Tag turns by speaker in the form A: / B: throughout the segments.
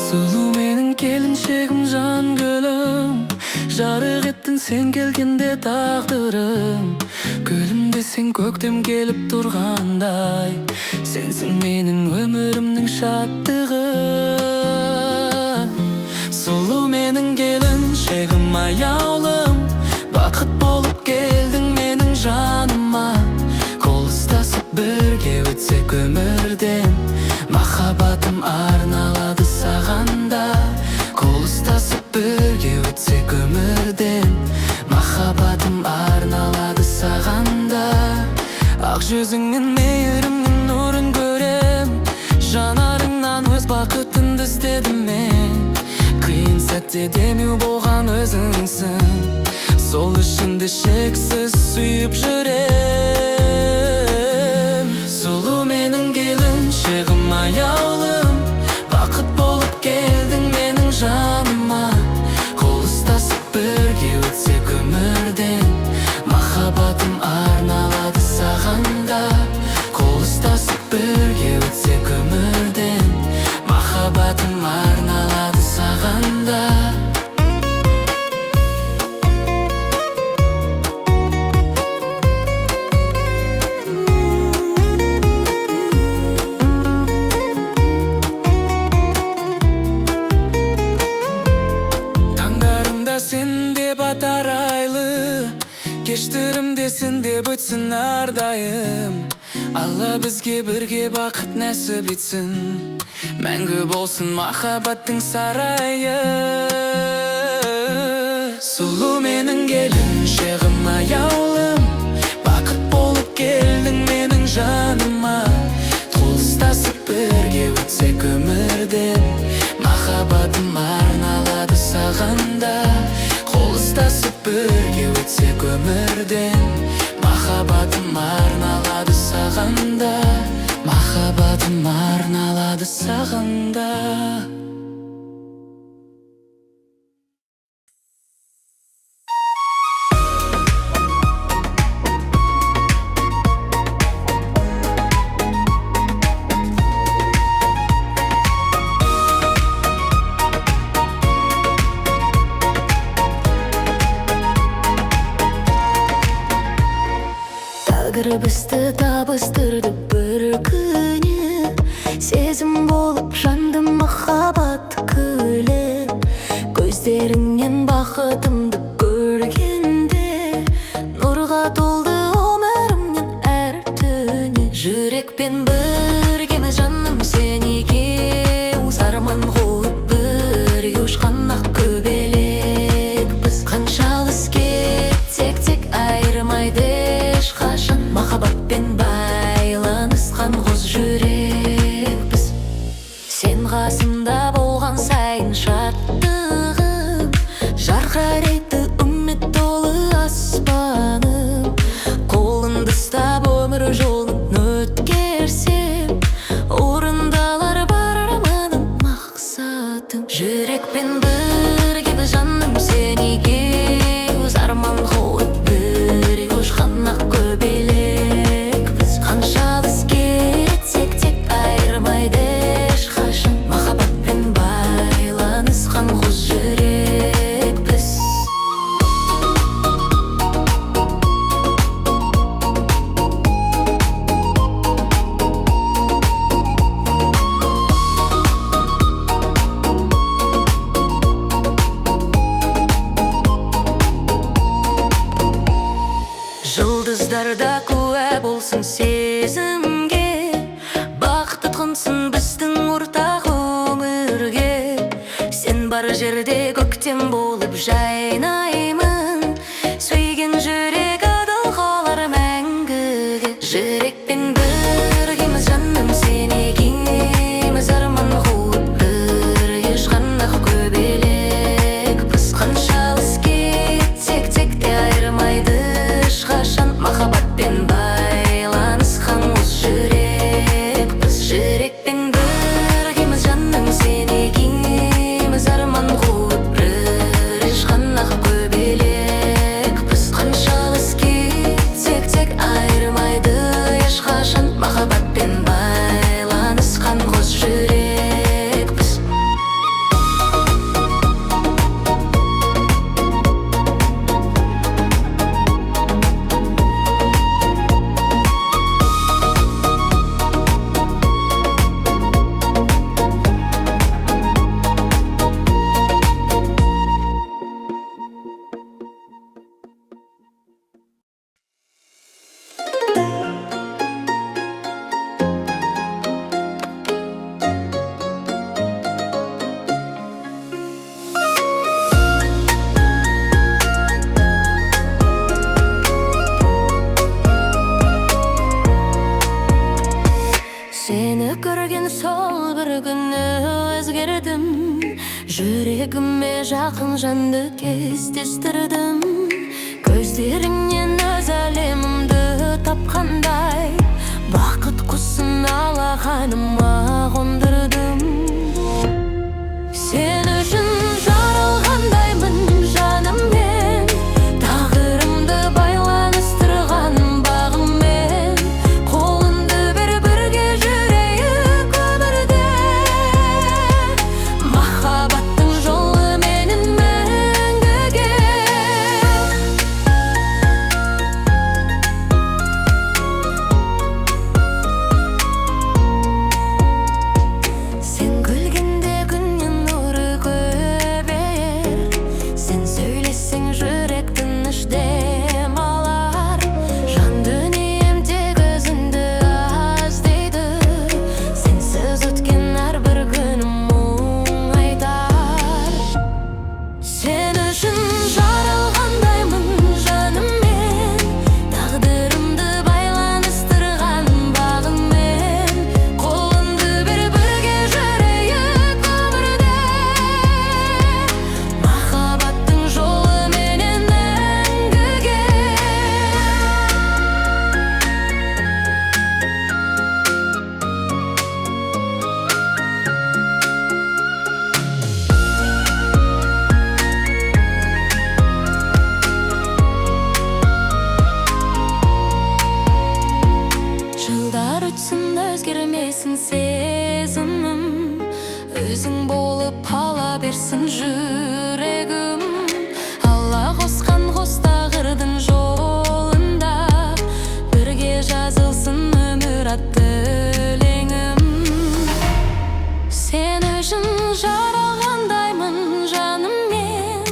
A: Сұлу менің келіншегім, жан гүлім, жарық еттің сен келгенде тағдырым. Гүлімде сен көктем келіп тұрғандай, сенсің менің өмірімнің шаттығы. Сұлу менің келіншегім, аяулым, бақыт болып келдің менің жаныма. Қол ұстасып бірге өтсек өмірден, махаббатым арналады саған да. Қол ұстасып бірге өтсек өмірден, махаббатым арналады саған да. Ақ жүзіңнен мейірімнің нұрын көрем, жанарыңнан өз бақытымды іздедім мен. Қиын сәтте демеу болған өзіңсің, сол үшін де шексіз сүйіп жүрем. Сұлу менің келіншегім, аяулым, бақыт болып келдің менің жаныма. Қол ұстасып бірге өтсек өмірден, махаббатым арналады саған да. Қол ұстасып бірге өтсек өмірден, махаббатым арналады саған да. Сен деп атар айлы, кештірімде сен деп өтсін әрдайым. Алла бізге бірге бақыт нәсіп етсін, мәңгі болсын махаббаттың сарайы. Сұлу менің келіншегім, аяулым, бақыт болып келдің менің жаныма. Қол ұстасып бірге өтсек өмірден, махаббатым арналады саған да. Қол ұстасып бірге өтсек өмірден, махаббатым арналады саған да. Махаббатым арналады саған да.
B: Бізді табыстырды бір күні, сезім болып жанды махаббат күлі. Көздеріңнен бақытымды көргенде, нұрға толды өмірімнен әр түні. Жүрекпен біргеміз жаным сен екеуіміз, арман қуып бірге ұшқан ақ көбелек біз. Қанша алыс кетсек тек айырмайды ешқашан, махаббатпен байланысқан қос жүрекпіз. Сен қасымда болған сайын шаттығым, жарқырайды үміт толы аспаным. Қолыңды ұстап өмір жолын өткерсем, орындалар бар арманым, мақсатым. Жүрекпен біргеміз жаным сен екеуіміз, арман қуып бірге ұшқан ақ көбелек біз. Қанша алыс кетсек тек айырмайды ешқашан, махаббатпен байланысқан қос жүрекпіз. Жұлдыздарда куә болсын сезімге, бақыт тұтқынсын біздің ортақ өмірге. Сен бар жерде көктем болып жайнаймын, сүйген жүрек адал қалар мәңгіге. Жүрекпен біргеміз жаным сен екеуміз, арман қуып бірге ұшқан ақ көбелек біз. Қанша алыс кетсек тек те айырмайды ешқашан, махаббатпен байланысқан қос жүрекпіз. Жүрекпен біргеміз жаным сен екеуміз, арман қуып бірге ұшқан ақ көбелек. жүрегіме жақын жанды кездестірдім. Көздеріңнен өз әлемімді тапқандай, бақыт құсын алақаныма қондырдым. Сен үшін жаралғандаймын жаныммен, тағдырымды байланыстырған бағыммен. Қолыңды бер, бірге жүрейік өмірде, махаббаттың жолы менен мәңгіге. Сен күлгенде күннен нұры көбейер, сен сөйлесең жүрек тыныш дем алар. Жан дүнием тек өзіңді іздейді, сенсіз өткен әрбір күнім мұң айтар. Сен үшін жаралғандаймын жаныммен, тағдырымды байланыстырған бағыммен. Қолыңды бер, бірге жүрейік өмірде, махаббаттың жолы менен мәңгіге. Жылдар өтсін, өзгермесін сезімім, өзің болып қала берсін жүрегім. Алла қосқан қос тағдырдың жолында, бірге жазылсын өмір атты өлеңім. Сен үшін жаралғандаймын жаныммен,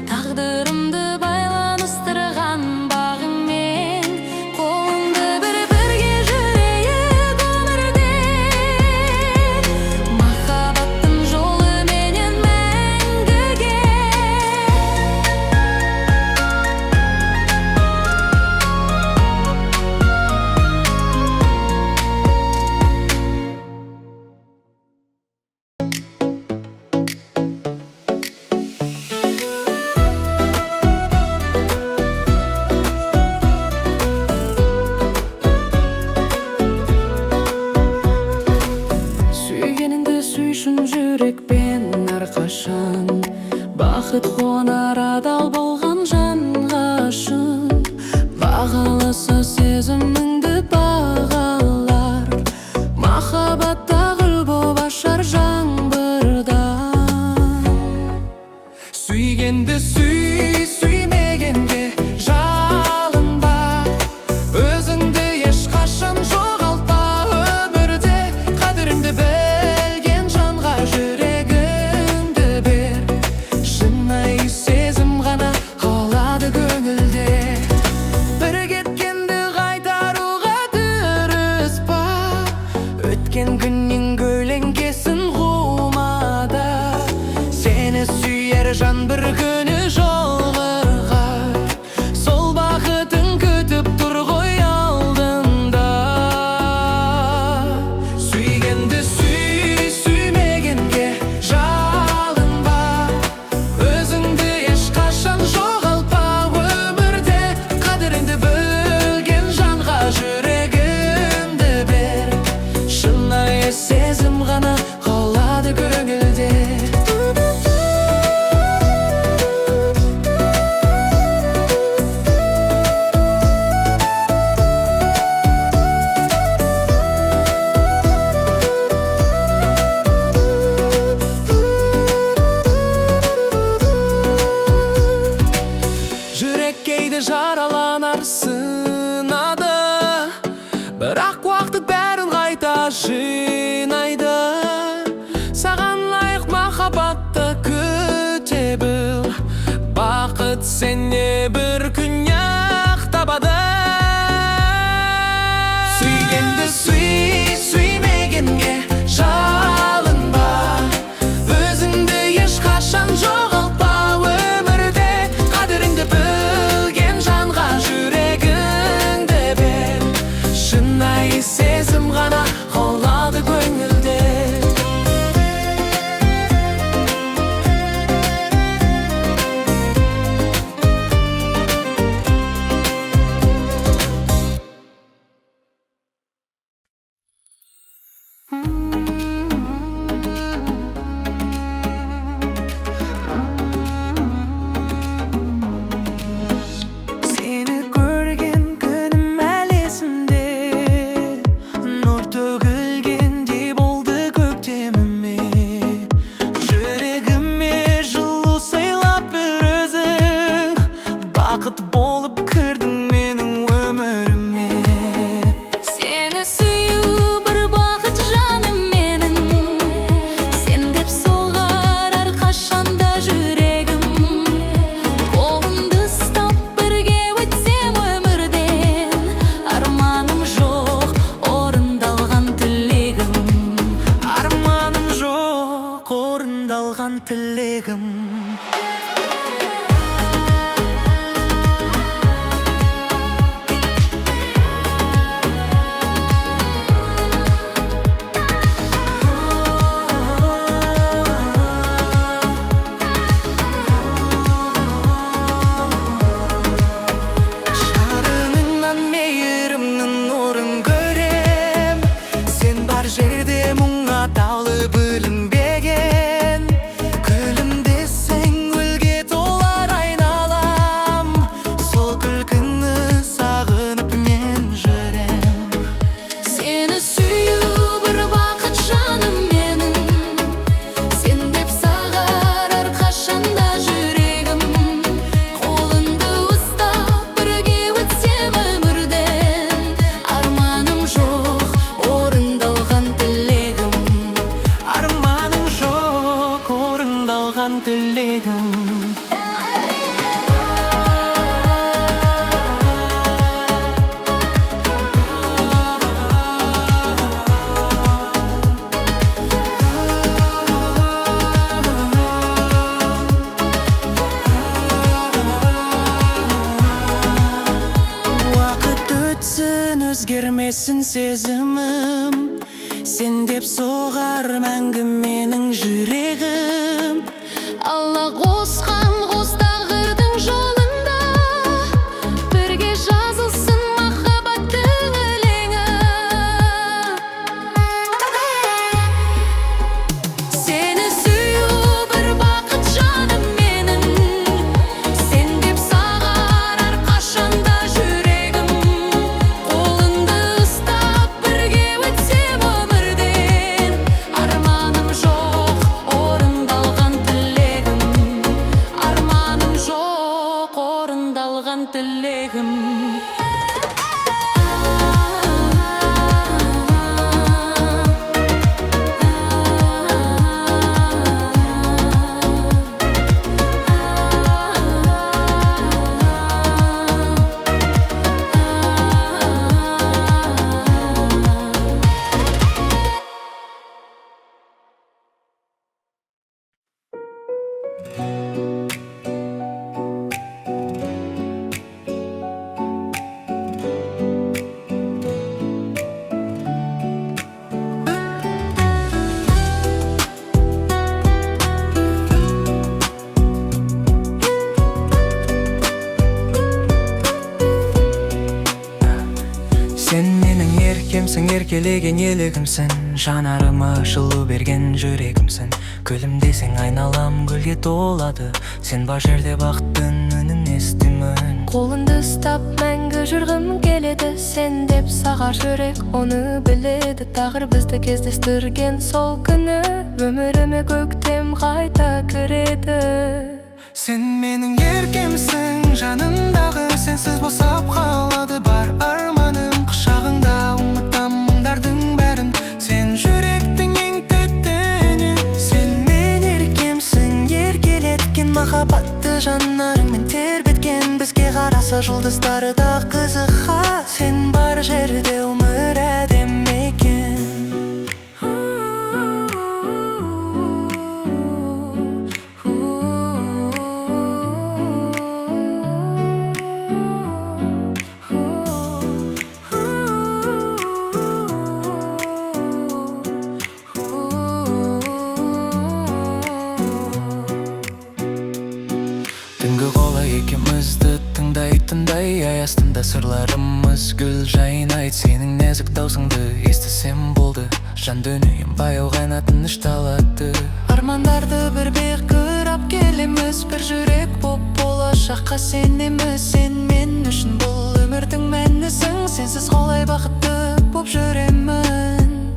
B: тағдырымды байланыстырған бағыңмен. Қолыңды бер, бірге жүрейік өмірде, махаббаттың жолы менен мәңгіге. Сүйгеніңді сүйшін жүрекпен әрқашан, бақыт қонар адал болған жанға үшін. Бағаласа сезіміңді бағалар, махаббатта гүл боп ашар жаңбырда.
A: Сүйгенді сүй, сүймегенге жалынба, өзіңді ешқашан жоғалтпа өмірде. Қадіріңді білген жанға жүрегіңді бер, шынайы сезім ғана қалады көңілде. Бір кеткенді қайтаруға дұрыс па, өткен күннен көлеңкесін қумада. Сені сүйер жан бір күні жолығар, сол бақытың күтіп тұр ғой алдында. Сүйгенді сүй, сүймегенге жалынба, өзіңді ешқашан жоғалтпа өмірде. Қадіріңді білген жанға жүрегіңді бер, шынайы сезім ғана қалады көңілде. Жүрек кейде жараланар, сынады, бірақ уақыт бәрін қайта жинайды. Саған лайық махаббатты күте біл, бақыт сене бір күн ақ табады. Сүйгенді сүй, сүймегенге жалынба, өзіңді ешқашан жоғалтпа өмірде. Қадіріңді білген жанға жүрегіңді бер, шынайы сезім ғана қалады көңілде. орындалған тілегім. Шарыныңнан мейірімнің нұрын көрем, сен бар жерде мұңға таулы білінбеген. Күлімдесең гүлге толар айналам, сол күлкіні сағынып мен жүрем.
B: Сені сүю бір бақыт жаным менің, сен деп сағар әрқашанда жүрегім. Қолыңды ұстап бірге өтсем өмірден, арманым жоқ орындалған тілегім.
A: Арманым жоқ орындалған тілегім. Уақыт өтсін өзгермесін сезімім, сен деп соғар мәңгі менің жүрегім.
B: Алла қосқан қос тағдырдың жолында, бірге жазылсын махаббаттың өлеңі. Сені сүю бір бақыт жаным менің, сен деп сағар әрқашанда жүрегім. Қолыңды ұстап бірге өтсем өмірден, арманым жоқ орындалған тілегім. Арманым жоқ орындалған тілегім.
A: Сен менің еркемсің, еркелеген елігімсің, жанарыма жылу берген жүрегімсің. Күлімдесең айналам гүлге толады, сен бар жерде бақыттың үнін естимін.
B: Қолыңды ұстап мәңгі жүргім келеді, сен деп сағар жүрек оны біледі. Тағыр бізді кездестірген сол күні, өміріме көктем қайта кіреді.
A: Сен менің еркемсің, жанымдағы сенсіз босап қалады бар арманым. Құшағыңда ұмытам мұңдардың бәрін, сен жүректің ең тәттіні. Сен мен еркемсің, еркелеткен махаббатты жанарыңмен тербеткен. Бізге қараса жұлдыздары да қызыға, сен бар жерде өмір әдемі екен. Түнгі қола екеумізді тыңдай ай астында сырларымыз гүл жайнайды. Сенің нәзік даусыңды естісем болды, жан дүнием баяу қайнатын ішталады.
B: Армандарды бір бекірап келеміз, бір жүрек боп болашаққа сенеміз. Сен мен үшін бұл өмірдің мәнісің, сенсіз қалай бақытты боп жүремін.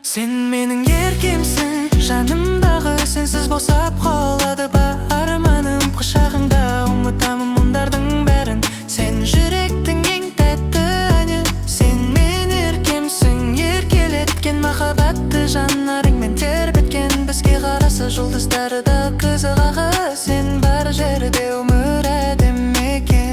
A: Сен менің еркемсің, жанымдағы сенсіз босап қалады бар арманым. Құшағыңда ұмытамын мұңдардың бәрін, сен жүректің ең тәтті әні. Сен мен еркемсің, еркелеткен махаббатты жанарыңмен тербеткен. Бізге қараса жұлдыздары да қызығы, сен бар жерде өмір әдемі екен.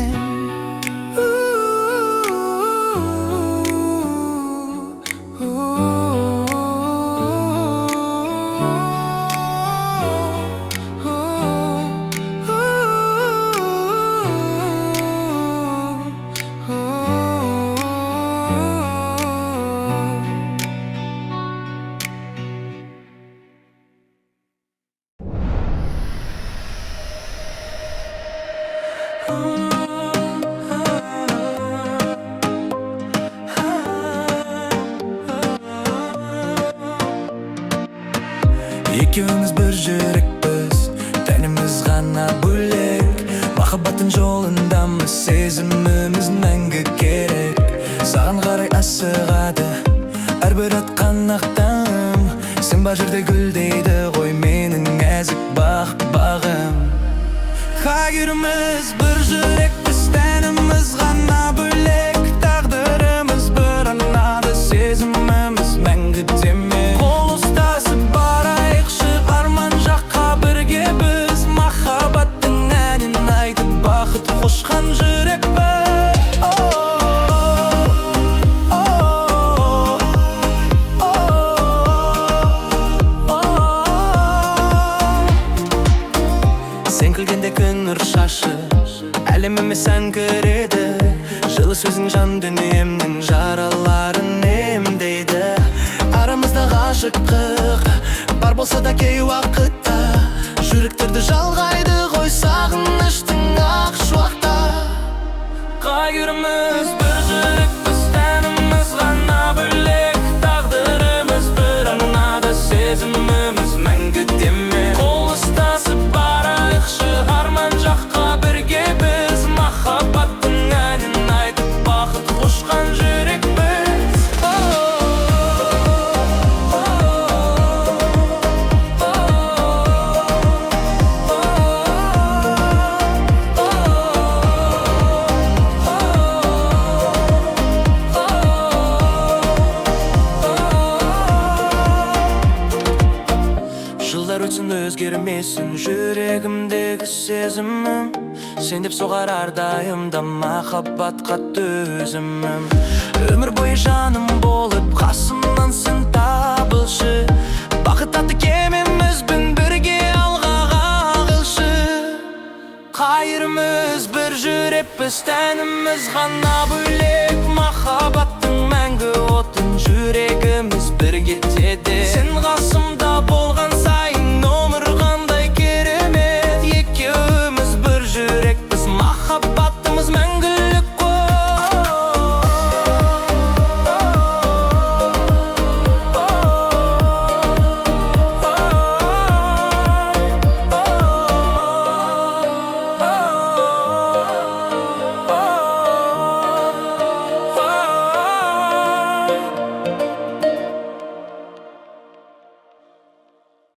A: Екеуміз бір жүрекпіз, тәніміз ғана бөлек. Махаббаттың жолындамыз, сезіміміз мәңгі керек. Саған қарай асығады әрбір атқан ақ таңым. Сен бар жерде гүлдейді ғой менің нәзік бағым. Екеуміз бір жүрекпіз, тәніміз ғана бөлек. Тағдырымыз бір анады, сезіміміз мәңгі демек. Қол ұстасып барайықшы арман жаққа бірге біз. Махаббаттың әнін айтып бақыт қошқан жүрекпіз. Сен күлгенде күн нұр шашы, әлеміме сән кіреді. Жылы сөзің жан дүниемнің жараларын емдейді. Арамызда ғашықтық бар болса да кей уақытта, жүректерді жалғайды ғой сағыныштың ақ шуақта. Екеуміз бір жүрекпіз, тәніміз ғана бөлек. Тағдырымыз бір анада, сезіміміз мәңгі демек. Қол ұстасып барайықшы арман жаққа бірге біз. Махаббаттың әнін айтып бақыт қошқан жүрекпіз. Жылдар өтсін өзгермесін жүрегімдегі сезімім. Сен деп соғар әрдайымда махаббатқа төзімім. Өмір бойы жаным болып қасымнан сен табылшы. Бақыт атты кемемізбен бірге алға қағылшы. Екеуміз бір жүрекпіз, тәніміз ғана бөлек. Махаббаттың мәңгі отын жүрегіміз бірге теді. Сен қасымда болған